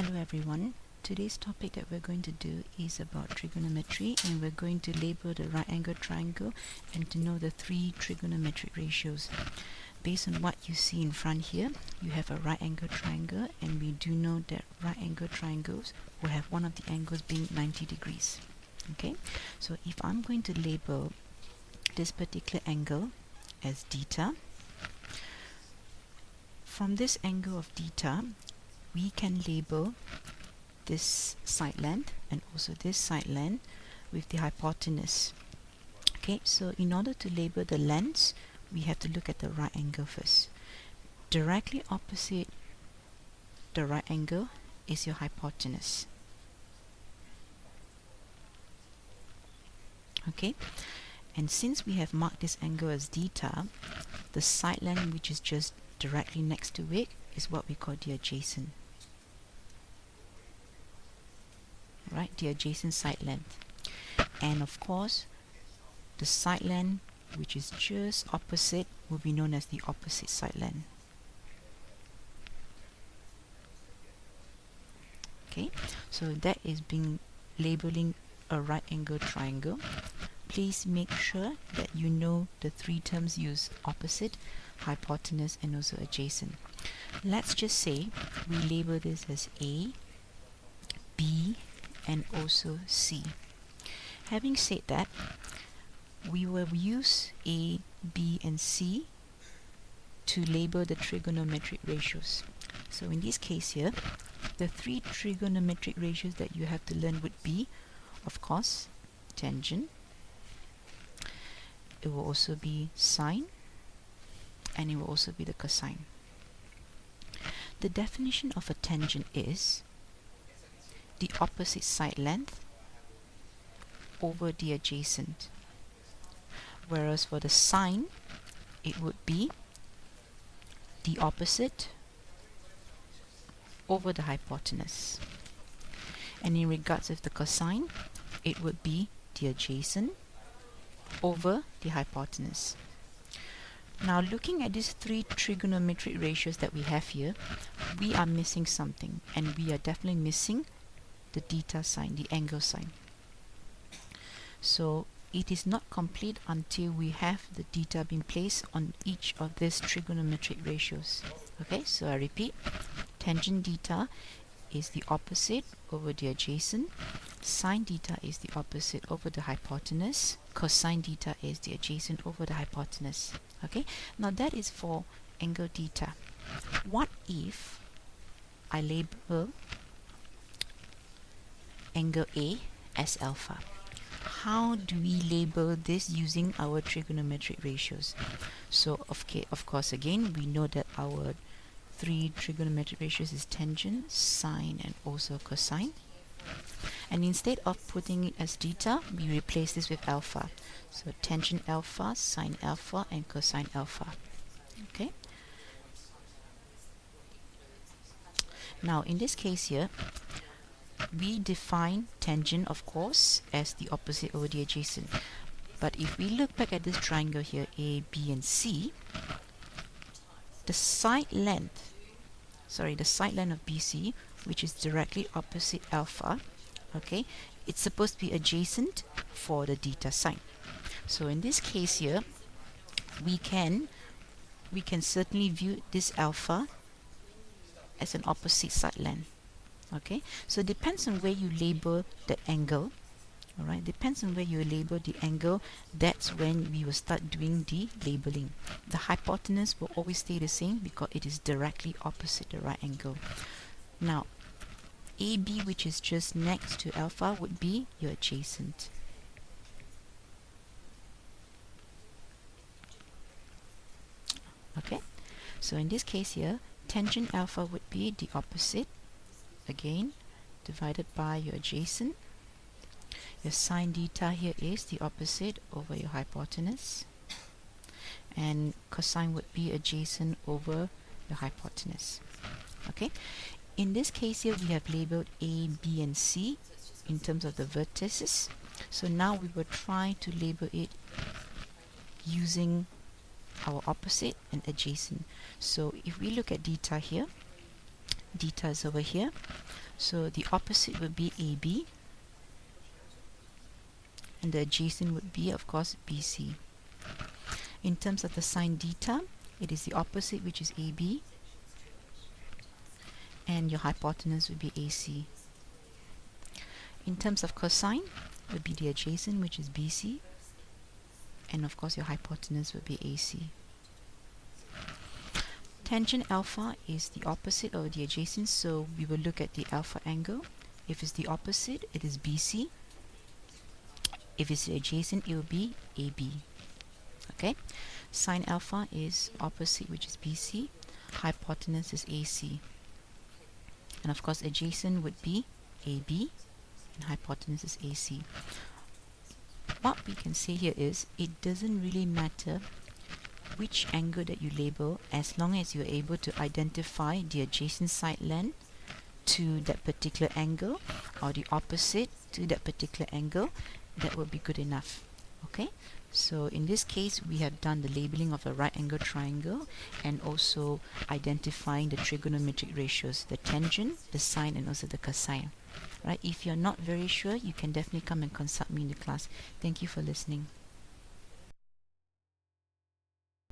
Hello everyone. Today's topic that we're going to do is about trigonometry, and we're going to label the right angle triangle and to know the three trigonometric ratios. Based on what you see in front here, you have a right angle triangle, and we do know that right angle triangles will have one of the angles being 90 degrees. Okay, so if I'm going to label this particular angle as theta, from this angle of theta, we can label this side length and also this side length with the hypotenuse. Okay, so in order to label the lengths, we have to look at the right angle first. Directly opposite the right angle is your hypotenuse. Okay, and since we have marked this angle as theta, the side length which is just directly next to it is what we call the adjacent. Right, the adjacent side length. And of course, the side length which is just opposite will be known as the opposite side length. Okay, so that is being labeling a right angle triangle. Please make sure that you know the three terms used: opposite, hypotenuse, and also adjacent. Let's just say we label this as A, B, and also C. Having said that, we will use A, B, and C to label the trigonometric ratios. So in this case here, the three trigonometric ratios that you have to learn would be, of course, tangent. It will also be sine, and it will also be the cosine. The definition of a tangent is the opposite side length over the adjacent, whereas for the sine, it would be the opposite over the hypotenuse. And in regards of the cosine, it would be the adjacent over the hypotenuse. Now, looking at these three trigonometric ratios that we have here, we are missing something, and we are definitely missing the theta sign, the angle sign. So it is not complete until we have the theta being placed on each of these trigonometric ratios. Okay, so I repeat, tangent theta is the opposite over the adjacent, sine theta is the opposite over the hypotenuse, cosine theta is the adjacent over the hypotenuse. Okay, now that is for angle theta. What if I label angle A as alpha? How do we label this using our trigonometric ratios? So of course, again, we know that our three trigonometric ratios is tangent, sine, and also cosine. And instead of putting it as theta, we replace this with alpha. So tangent alpha, sine alpha, and cosine alpha. Okay. Now in this case here, we define tangent, of course, as the opposite over the adjacent. But if we look back at this triangle here, A, B, and C, the side length of BC, which is directly opposite alpha, okay, it's supposed to be adjacent for the theta sign. So in this case here, we can certainly view this alpha as an opposite side length. Okay, so it depends on where you label the angle. Alright, depends on where you label the angle, that's when we will start doing the labeling. The hypotenuse will always stay the same because it is directly opposite the right angle. Now, AB, which is just next to alpha, would be your adjacent. Okay, so in this case here, tangent alpha would be the opposite, again, divided by your adjacent. Your sine theta here is the opposite over your hypotenuse, and cosine would be adjacent over your hypotenuse. Okay, in this case here, we have labeled A, B, and C in terms of the vertices. So now we will try to label it using our opposite and adjacent. So if we look at theta here, theta is over here, So the opposite would be AB, and the adjacent would be, of course, BC. In terms of the sine theta, it is the opposite, which is AB, and your hypotenuse would be AC. In terms of cosine, it would be the adjacent, which is BC, and of course your hypotenuse would be AC. Tangent alpha is the opposite of the adjacent, so we will look at the alpha angle. If it's the opposite, it is BC. If it's the adjacent, it will be AB. Okay, sine alpha is opposite, which is BC, hypotenuse is AC, and of course adjacent would be AB, and hypotenuse is AC. What we can say here is it doesn't really matter which angle that you label, as long as you're able to identify the adjacent side length to that particular angle or the opposite to that particular angle, that will be good enough. Okay, so in this case we have done the labeling of a right angle triangle and also identifying the trigonometric ratios, the tangent, the sine, and also the cosine. Right, if you're not very sure, you can definitely come and consult me in the class. Thank you for listening.